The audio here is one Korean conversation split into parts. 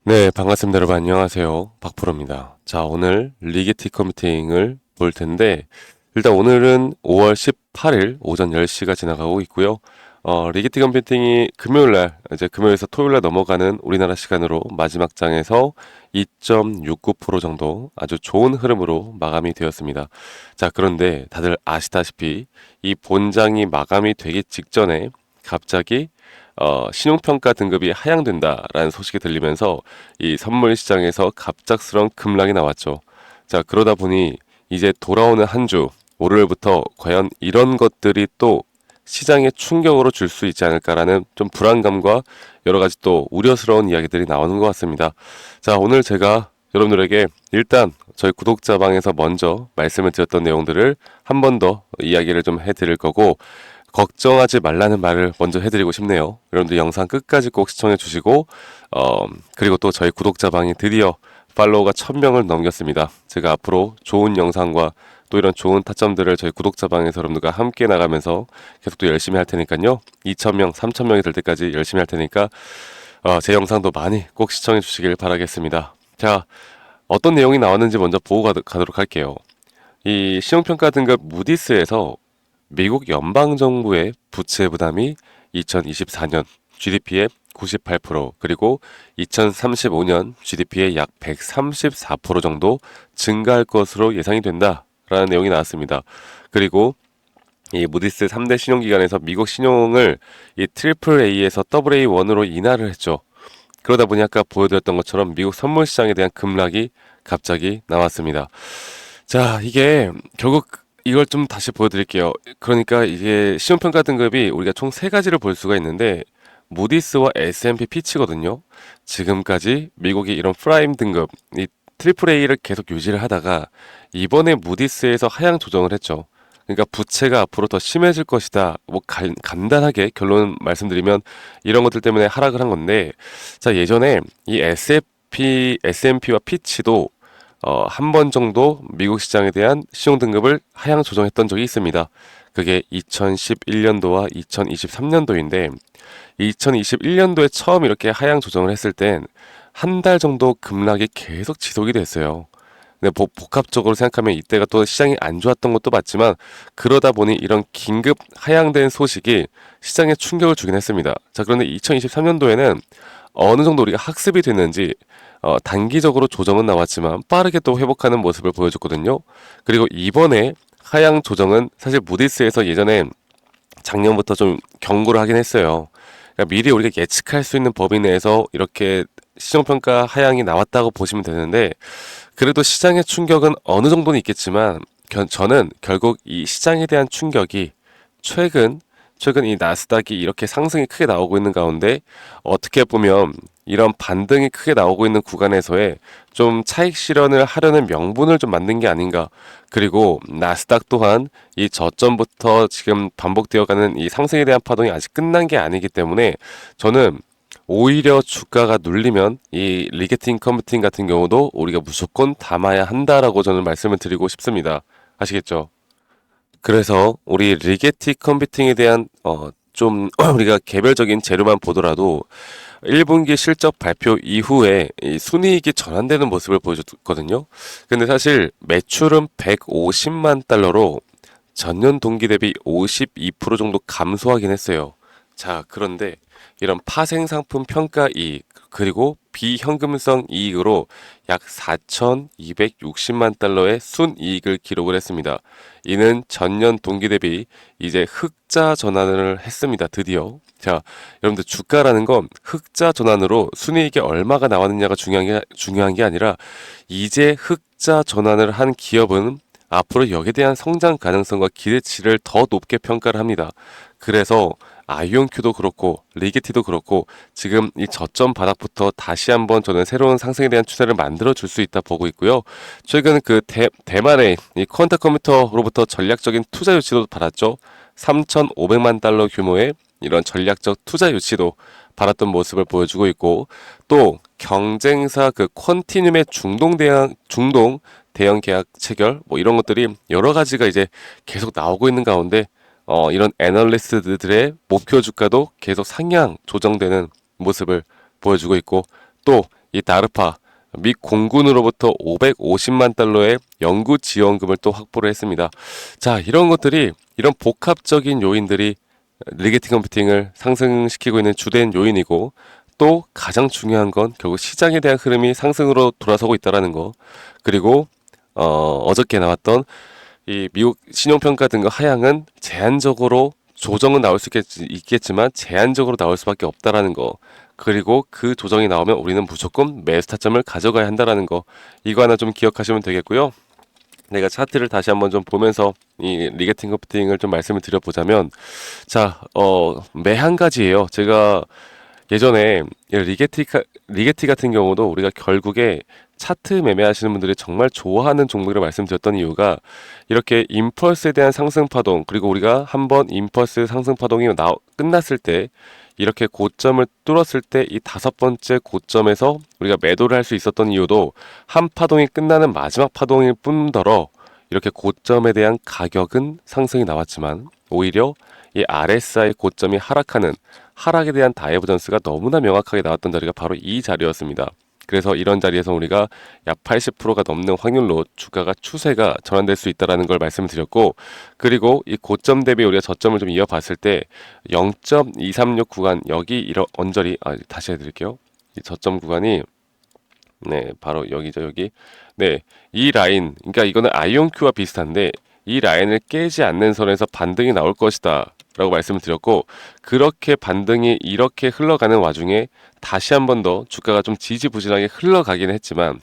네, 반갑습니다. 여러분 안녕하세요. 박프로입니다. 자, 오늘 리게티 컴퓨팅을 볼 텐데 일단 오늘은 5월 18일 오전 10시가 지나가고 있고요. 리게티 컴퓨팅이 금요일 날 이제 금요일에서 토요일 날 넘어가는 우리나라 시간으로 마지막 장에서 2.69% 정도 아주 좋은 흐름으로 마감이 되었습니다. 자, 그런데 다들 아시다시피 이 본장이 마감이 되기 직전에 갑자기 신용평가 등급이 하향된다라는 소식이 들리면서 이 선물 시장에서 갑작스러운 급락이 나왔죠. 자, 그러다 보니 이제 돌아오는 한 주, 월요일부터 과연 이런 것들이 또 시장에 충격으로 줄 수 있지 않을까라는 좀 불안감과 여러 가지 또 우려스러운 이야기들이 나오는 것 같습니다. 자, 오늘 제가 여러분들에게 일단 저희 구독자방에서 먼저 말씀을 드렸던 내용들을 한 번 더 이야기를 좀 해드릴 거고, 걱정하지 말라는 말을 먼저 해드리고 싶네요. 여러분들 영상 끝까지 꼭 시청해 주시고, 그리고 또 저희 구독자방이 드디어 팔로워가 1000명을 넘겼습니다. 제가 앞으로 좋은 영상과 또 이런 좋은 타점들을 저희 구독자방에서 여러분들과 함께 나가면서 계속 또 열심히 할 테니까요. 2000명, 3000명이 될 때까지 열심히 할 테니까 제 영상도 많이 꼭 시청해 주시길 바라겠습니다. 자, 어떤 내용이 나왔는지 먼저 보고 가도록 할게요. 이 신용평가 등급 무디스에서 미국 연방정부의 부채 부담이 2024년 GDP의 98% 그리고 2035년 GDP의 약 134% 정도 증가할 것으로 예상이 된다라는 내용이 나왔습니다. 그리고 이 무디스 3대 신용기관에서 미국 신용을 이 트리플 A에서 더블 A1으로 인하를 했죠. 그러다 보니 아까 보여드렸던 것처럼 미국 선물 시장에 대한 급락이 갑자기 나왔습니다. 자, 이게 결국 이걸 좀 다시 보여드릴게요. 그러니까 이게 신용평가 등급이 우리가 총 세 가지를 볼 수가 있는데 무디스와 S&P 피치거든요. 지금까지 미국이 이런 프라임 등급, 이 트리플 A를 계속 유지를 하다가 이번에 무디스에서 하향 조정을 했죠. 그러니까 부채가 앞으로 더 심해질 것이다. 뭐 간단하게 결론 말씀드리면 이런 것들 때문에 하락을 한 건데, 자, 예전에 이 S&P와 피치도 한 번 정도 미국 시장에 대한 신용 등급을 하향 조정했던 적이 있습니다. 그게 2011년도와 2023년도인데 2021년도에 처음 이렇게 하향 조정을 했을 땐 한 달 정도 급락이 계속 지속이 됐어요. 근데 복합적으로 생각하면 이때가 또 시장이 안 좋았던 것도 맞지만 그러다 보니 이런 긴급 하향된 소식이 시장에 충격을 주긴 했습니다. 자, 그런데 2023년도에는 어느 정도 우리가 학습이 됐는지 단기적으로 조정은 나왔지만 빠르게 또 회복하는 모습을 보여줬거든요. 그리고 이번에 하향 조정은 사실 무디스에서 예전에 작년부터 좀 경고를 하긴 했어요. 그러니까 미리 우리가 예측할 수 있는 범위 내에서 이렇게 시정평가 하향이 나왔다고 보시면 되는데, 그래도 시장의 충격은 어느 정도는 있겠지만 저는 결국 이 시장에 대한 충격이 최근 이 나스닥이 이렇게 상승이 크게 나오고 있는 가운데 어떻게 보면 이런 반등이 크게 나오고 있는 구간에서의 좀 차익 실현을 하려는 명분을 좀 만든 게 아닌가. 그리고 나스닥 또한 이 저점부터 지금 반복되어가는 이 상승에 대한 파동이 아직 끝난 게 아니기 때문에 저는 오히려 주가가 눌리면 이 리게팅 컴퓨팅 같은 경우도 우리가 무조건 담아야 한다라고 저는 말씀을 드리고 싶습니다. 아시겠죠? 그래서 우리 리게티 컴퓨팅에 대한 좀 우리가 개별적인 재료만 보더라도 1분기 실적 발표 이후에 이 순이익이 전환되는 모습을 보여줬거든요. 근데 사실 매출은 150만 달러로 전년 동기 대비 52% 정도 감소하긴 했어요. 자, 그런데 이런 파생상품 평가 이익 그리고 비현금성 이익으로 약 4,260만 달러의 순이익을 기록을 했습니다. 이는 전년 동기 대비 이제 흑자 전환을 했습니다. 드디어. 자, 여러분들 주가라는 건 흑자 전환으로 순이익이 얼마가 나왔느냐가 중요한 게 아니라 이제 흑자 전환을 한 기업은 앞으로 여기에 대한 성장 가능성과 기대치를 더 높게 평가를 합니다. 그래서 아이온큐도 그렇고 리게티도 그렇고 지금 이 저점 바닥부터 다시 한번 저는 새로운 상승에 대한 추세를 만들어 줄 수 있다 보고 있고요. 최근 그 대만의 이 퀀타 컴퓨터로부터 전략적인 투자 유치도 받았죠. 3,500만 달러 규모의 이런 전략적 투자 유치도 받았던 모습을 보여주고 있고, 또 경쟁사 그 퀀티늄의 중동 대형 계약 체결 뭐 이런 것들이 여러 가지가 이제 계속 나오고 있는 가운데 이런 애널리스트들의 목표 주가도 계속 상향 조정되는 모습을 보여주고 있고, 또 이 다르파 미 공군으로부터 550만 달러의 연구 지원금을 또 확보를 했습니다. 자, 이런 것들이 이런 복합적인 요인들이 리게티 컴퓨팅을 상승시키고 있는 주된 요인이고 또 가장 중요한 건 결국 시장에 대한 흐름이 상승으로 돌아서고 있다라는 거. 그리고 어저께 나왔던 이 미국 신용평가 등급 하향은 제한적으로 조정은 나올 수 있겠지만 제한적으로 나올 수밖에 없다라는 거. 그리고 그 조정이 나오면 우리는 무조건 매수 타점을 가져가야 한다라는 거. 이거 하나 좀 기억하시면 되겠고요. 내가 차트를 다시 한번 좀 보면서 이 리게팅 컴퓨팅을 좀 말씀을 드려보자면, 자, 매 한 가지예요. 제가 예전에 리게티 같은 경우도 우리가 결국에 차트 매매하시는 분들이 정말 좋아하는 종목이라고 말씀드렸던 이유가 이렇게 임펄스에 대한 상승 파동, 그리고 우리가 한번 임펄스 상승 파동이 끝났을 때 이렇게 고점을 뚫었을 때 이 다섯 번째 고점에서 우리가 매도를 할 수 있었던 이유도 한 파동이 끝나는 마지막 파동일 뿐더러 이렇게 고점에 대한 가격은 상승이 나왔지만 오히려 이 RSI 고점이 하락하는 하락에 대한 다이버전스가 너무나 명확하게 나왔던 자리가 바로 이 자리였습니다. 그래서 이런 자리에서 우리가 약 80%가 넘는 확률로 주가가 추세가 전환될 수 있다는 걸 말씀을 드렸고, 그리고 이 고점 대비 우리가 저점을 좀 이어봤을 때 0.236 구간 여기 이런 언저리 다시 해드릴게요. 이 저점 구간이 네 바로 여기죠. 여기 네 이 라인, 그러니까 이거는 아이온큐와 비슷한데 이 라인을 깨지 않는 선에서 반등이 나올 것이다 라고 말씀을 드렸고, 그렇게 반등이 이렇게 흘러가는 와중에 다시 한 번 더 주가가 좀 지지부진하게 흘러가긴 했지만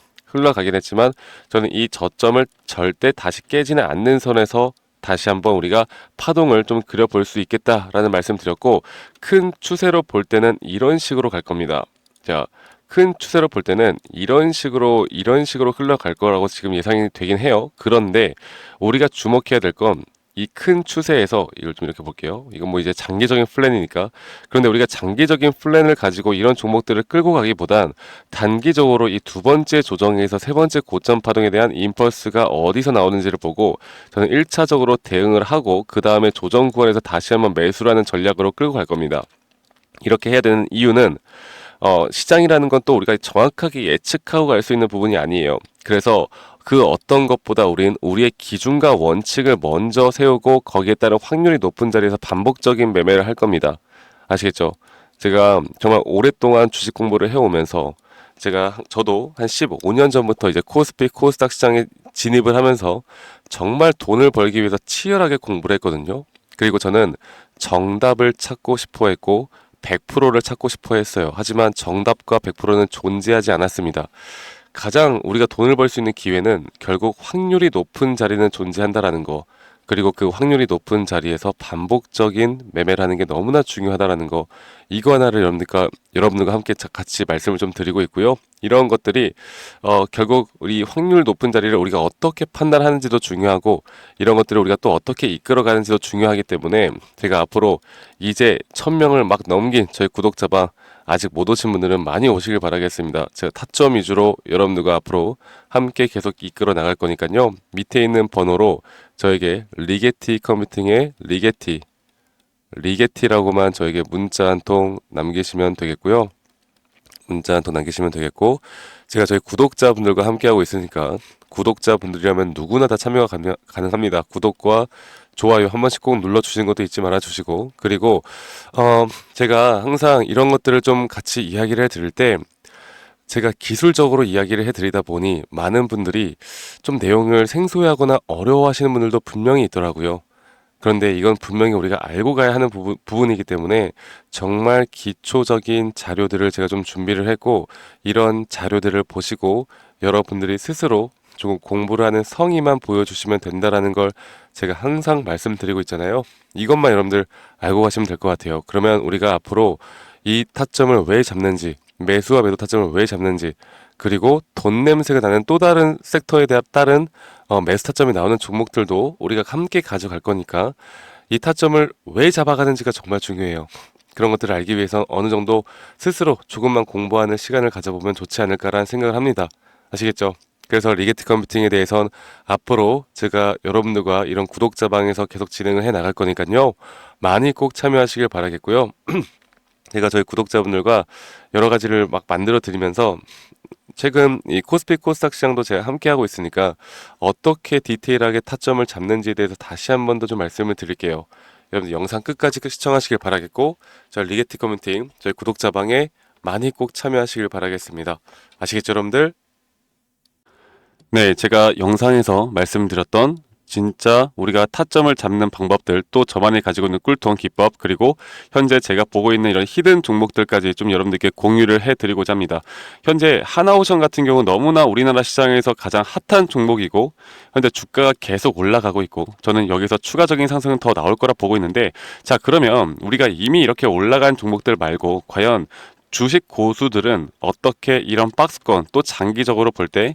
저는 이 저점을 절대 다시 깨지는 않는 선에서 다시 한번 우리가 파동을 좀 그려볼 수 있겠다라는 말씀 드렸고, 큰 추세로 볼 때는 이런 식으로 갈 겁니다. 자, 큰 추세로 볼 때는 이런 식으로 흘러갈 거라고 지금 예상이 되긴 해요. 그런데 우리가 주목해야 될 건 이 큰 추세에서 이걸 좀 이렇게 볼게요. 이건 뭐 이제 장기적인 플랜이니까. 그런데 우리가 장기적인 플랜을 가지고 이런 종목들을 끌고 가기보단 단기적으로 이 두 번째 조정에서 세 번째 고점 파동에 대한 임펄스가 어디서 나오는지를 보고 저는 1차적으로 대응을 하고 그 다음에 조정 구간에서 다시 한번 매수라는 전략으로 끌고 갈 겁니다. 이렇게 해야 되는 이유는 시장이라는 건 또 우리가 정확하게 예측하고 갈 수 있는 부분이 아니에요. 그래서 그 어떤 것보다 우린 우리의 기준과 원칙을 먼저 세우고 거기에 따른 확률이 높은 자리에서 반복적인 매매를 할 겁니다. 아시겠죠? 제가 정말 오랫동안 주식 공부를 해오면서 저도 한 15년 전부터 이제 코스피, 코스닥 시장에 진입을 하면서 정말 돈을 벌기 위해서 치열하게 공부를 했거든요. 그리고 저는 정답을 찾고 싶어 했고 100%를 찾고 싶어 했어요. 하지만 정답과 100%는 존재하지 않았습니다. 가장 우리가 돈을 벌 수 있는 기회는 결국 확률이 높은 자리는 존재한다라는 거, 그리고 그 확률이 높은 자리에서 반복적인 매매를 하는 게 너무나 중요하다라는 거, 이거 하나를 여러분들과 함께 같이 말씀을 좀 드리고 있고요. 이런 것들이 결국 우리 확률 높은 자리를 우리가 어떻게 판단하는지도 중요하고 이런 것들을 우리가 또 어떻게 이끌어가는지도 중요하기 때문에 제가 앞으로 이제 1000명을 막 넘긴 저희 구독자방 아직 못 오신 분들은 많이 오시길 바라겠습니다. 제가 타점 위주로 여러분들과 앞으로 함께 계속 이끌어 나갈 거니까요. 밑에 있는 번호로 저에게 리게티 컴퓨팅의 리게티라고만 저에게 문자 한 통 남기시면 되겠고요. 문자 한 통 남기시면 되겠고, 제가 저희 구독자분들과 함께하고 있으니까 구독자분들이라면 누구나 다 참여가 가능합니다. 구독과 좋아요 한 번씩 꼭 눌러주시는 것도 잊지 말아주시고, 그리고 제가 항상 이런 것들을 좀 같이 이야기를 해드릴 때 제가 기술적으로 이야기를 해드리다 보니 많은 분들이 좀 내용을 생소해하거나 어려워하시는 분들도 분명히 있더라고요. 그런데 이건 분명히 우리가 알고 가야 하는 부분이기 때문에 정말 기초적인 자료들을 제가 좀 준비를 했고, 이런 자료들을 보시고 여러분들이 스스로 조금 공부를 하는 성의만 보여주시면 된다라는 걸 제가 항상 말씀드리고 있잖아요. 이것만 여러분들 알고 가시면 될 것 같아요. 그러면 우리가 앞으로 이 타점을 왜 잡는지, 매수와 매도 타점을 왜 잡는지, 그리고 돈 냄새가 나는 또 다른 섹터에 따른 매수 타점이 나오는 종목들도 우리가 함께 가져갈 거니까 이 타점을 왜 잡아가는지가 정말 중요해요. 그런 것들을 알기 위해서 어느 정도 스스로 조금만 공부하는 시간을 가져보면 좋지 않을까라는 생각을 합니다. 아시겠죠? 그래서 리게티 컴퓨팅에 대해서는 앞으로 제가 여러분들과 이런 구독자방에서 계속 진행을 해 나갈 거니까요. 많이 꼭 참여하시길 바라겠고요. 제가 저희 구독자분들과 여러 가지를 막 만들어 드리면서 최근 이 코스피 코스닥 시장도 제가 함께 하고 있으니까 어떻게 디테일하게 타점을 잡는지에 대해서 다시 한 번 더 좀 말씀을 드릴게요. 여러분들 영상 끝까지 시청하시길 바라겠고, 저희 리게티 커뮤니티 저희 구독자방에 많이 꼭 참여하시길 바라겠습니다. 아시겠죠, 여러분들? 네, 제가 영상에서 말씀드렸던 진짜 우리가 타점을 잡는 방법들, 또 저만이 가지고 있는 꿀통 기법, 그리고 현재 제가 보고 있는 이런 히든 종목들까지 좀 여러분들께 공유를 해드리고자 합니다. 현재 하나오션 같은 경우 너무나 우리나라 시장에서 가장 핫한 종목이고, 현재 주가가 계속 올라가고 있고, 저는 여기서 추가적인 상승은 더 나올 거라 보고 있는데, 자, 그러면 우리가 이미 이렇게 올라간 종목들 말고 과연 주식 고수들은 어떻게 이런 박스권, 또 장기적으로 볼 때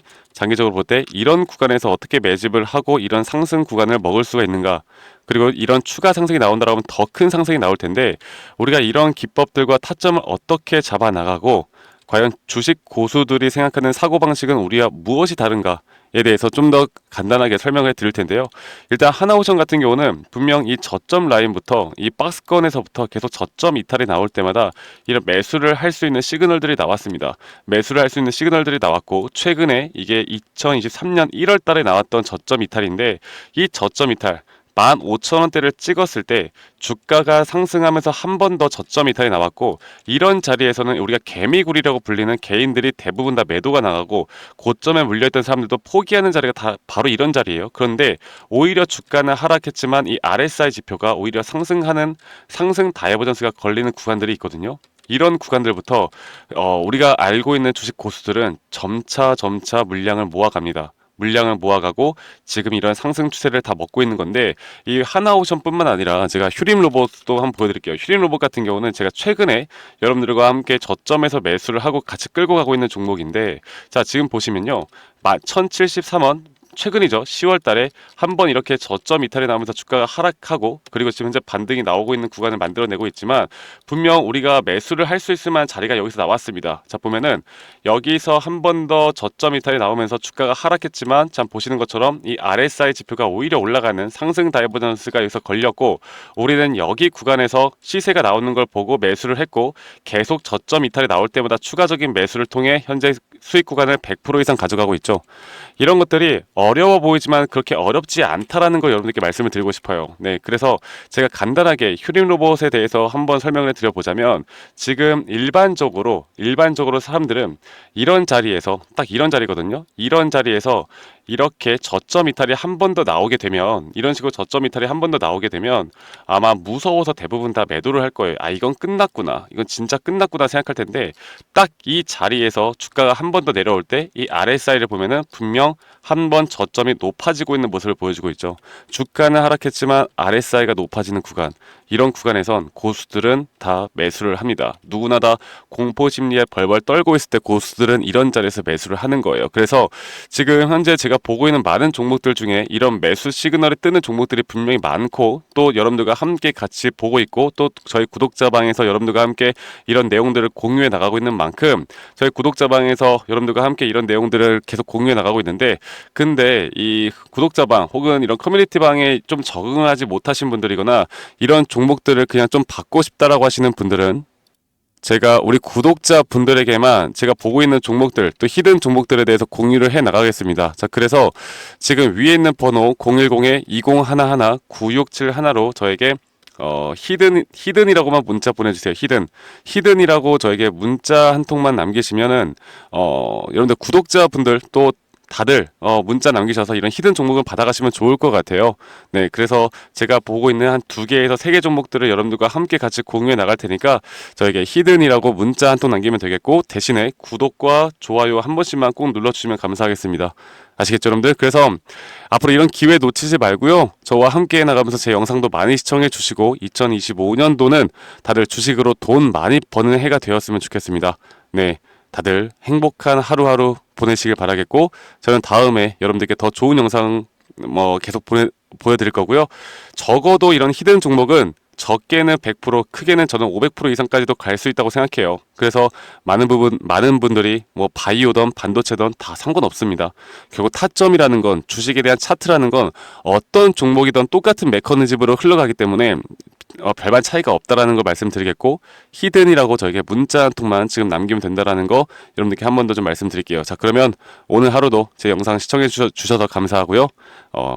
이런 구간에서 어떻게 매집을 하고 이런 상승 구간을 먹을 수가 있는가? 그리고 이런 추가 상승이 나온다라면 더 큰 상승이 나올 텐데, 우리가 이런 기법들과 타점을 어떻게 잡아 나가고 과연 주식 고수들이 생각하는 사고방식은 우리와 무엇이 다른가에 대해서 좀 더 간단하게 설명을 드릴 텐데요. 일단 하나오션 같은 경우는 분명 이 저점 라인부터 이 박스권에서부터 계속 저점 이탈이 나올 때마다 이런 매수를 할 수 있는 시그널들이 나왔습니다. 매수를 할 수 있는 시그널들이 나왔고, 최근에 이게 2023년 1월 달에 나왔던 저점 이탈인데, 이 저점 이탈 15,000원대를 찍었을 때 주가가 상승하면서 한 번 더 저점 이탈이 나왔고, 이런 자리에서는 우리가 개미굴이라고 불리는 개인들이 대부분 다 매도가 나가고 고점에 물려있던 사람들도 포기하는 자리가 다 바로 이런 자리예요. 그런데 오히려 주가는 하락했지만 이 RSI 지표가 오히려 상승하는 상승 다이버전스가 걸리는 구간들이 있거든요. 이런 구간들부터 우리가 알고 있는 주식 고수들은 점차 물량을 모아갑니다. 물량을 모아가고 지금 이런 상승 추세를 다 먹고 있는 건데, 이 하나오션뿐만 아니라 제가 휴림 로봇도 한번 보여드릴게요. 휴림 로봇 같은 경우는 제가 최근에 여러분들과 함께 저점에서 매수를 하고 같이 끌고 가고 있는 종목인데, 자, 지금 보시면요, 1073원, 최근이죠. 10월 달에 한번 이렇게 저점 이탈이 나오면서 주가가 하락하고, 그리고 지금 현재 반등이 나오고 있는 구간을 만들어내고 있지만, 분명 우리가 매수를 할 수 있을 만한 자리가 여기서 나왔습니다. 자, 보면은 여기서 한 번 더 저점 이탈이 나오면서 주가가 하락했지만, 참 보시는 것처럼 이 RSI 지표가 오히려 올라가는 상승 다이버전스가 여기서 걸렸고, 우리는 여기 구간에서 시세가 나오는 걸 보고 매수를 했고, 계속 저점 이탈이 나올 때마다 추가적인 매수를 통해 현재 수익 구간을 100% 이상 가져가고 있죠. 이런 것들이 어려워 보이지만 그렇게 어렵지 않다라는 걸 여러분들께 말씀을 드리고 싶어요. 네, 그래서 제가 간단하게 휴림 로봇에 대해서 한번 설명을 드려보자면, 지금 일반적으로 사람들은 이런 자리에서, 딱 이런 자리거든요. 이런 자리에서 이렇게 저점 이탈이 한 번 더 나오게 되면, 이런 식으로 저점 이탈이 한 번 더 나오게 되면 아마 무서워서 대부분 다 매도를 할 거예요. 아, 이건 끝났구나, 이건 진짜 끝났구나 생각할 텐데, 딱 이 자리에서 주가가 한 번 더 내려올 때 이 RSI를 보면은 분명 한 번 저점이 높아지고 있는 모습을 보여주고 있죠. 주가는 하락했지만 RSI가 높아지는 구간, 이런 구간에선 고수들은 다 매수를 합니다. 누구나 다 공포 심리에 벌벌 떨고 있을 때 고수들은 이런 자리에서 매수를 하는 거예요. 그래서 지금 현재 제가 보고 있는 많은 종목들 중에 이런 매수 시그널이 뜨는 종목들이 분명히 많고, 또 여러분들과 함께 같이 보고 있고, 또 저희 구독자방에서 여러분들과 함께 이런 내용들을 공유해 나가고 있는 만큼, 저희 구독자방에서 여러분들과 함께 이런 내용들을 계속 공유해 나가고 있는데, 근데 이 구독자방 혹은 이런 커뮤니티방에 좀 적응하지 못하신 분들이거나 이런 종목들을 그냥 좀 받고 싶다라고 하시는 분들은, 제가 우리 구독자 분들에게만 제가 보고 있는 종목들, 또 히든 종목들에 대해서 공유를 해 나가겠습니다. 자, 그래서 지금 위에 있는 번호 010-2011-9671로 저에게 히든이라고만 문자 보내주세요. 히든이라고 저에게 문자 한 통만 남기시면은, 여러분들 구독자분들 또 다들 문자 남기셔서 이런 히든 종목을 받아가시면 좋을 것 같아요. 네, 그래서 제가 보고 있는 한 2개에서 3개 종목들을 여러분들과 함께 같이 공유해 나갈 테니까 저에게 히든이라고 문자 한 통 남기면 되겠고, 대신에 구독과 좋아요 한 번씩만 꼭 눌러주시면 감사하겠습니다. 아시겠죠, 여러분들? 그래서 앞으로 이런 기회 놓치지 말고요, 저와 함께 나가면서 제 영상도 많이 시청해 주시고, 2025년도는 다들 주식으로 돈 많이 버는 해가 되었으면 좋겠습니다. 네, 다들 행복한 하루하루 보내시길 바라겠고, 저는 다음에 여러분들께 더 좋은 영상 계속 보여드릴 거고요. 적어도 이런 히든 종목은 적게는 100%, 크게는 저는 500% 이상까지도 갈 수 있다고 생각해요. 그래서 많은 분들이 바이오든 반도체든 다 상관없습니다. 결국 타점이라는 건, 주식에 대한 차트라는 건 어떤 종목이든 똑같은 메커니즘으로 흘러가기 때문에 별반 차이가 없다라는 걸 말씀드리겠고, 히든이라고 저에게 문자 한 통만 지금 남기면 된다라는 거 여러분들께 한 번 더 좀 말씀드릴게요. 자, 그러면 오늘 하루도 제 영상 시청해 주셔서 감사하고요.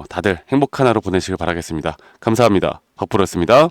다들 행복한 하루 보내시길 바라겠습니다. 감사합니다. 박프로였습니다.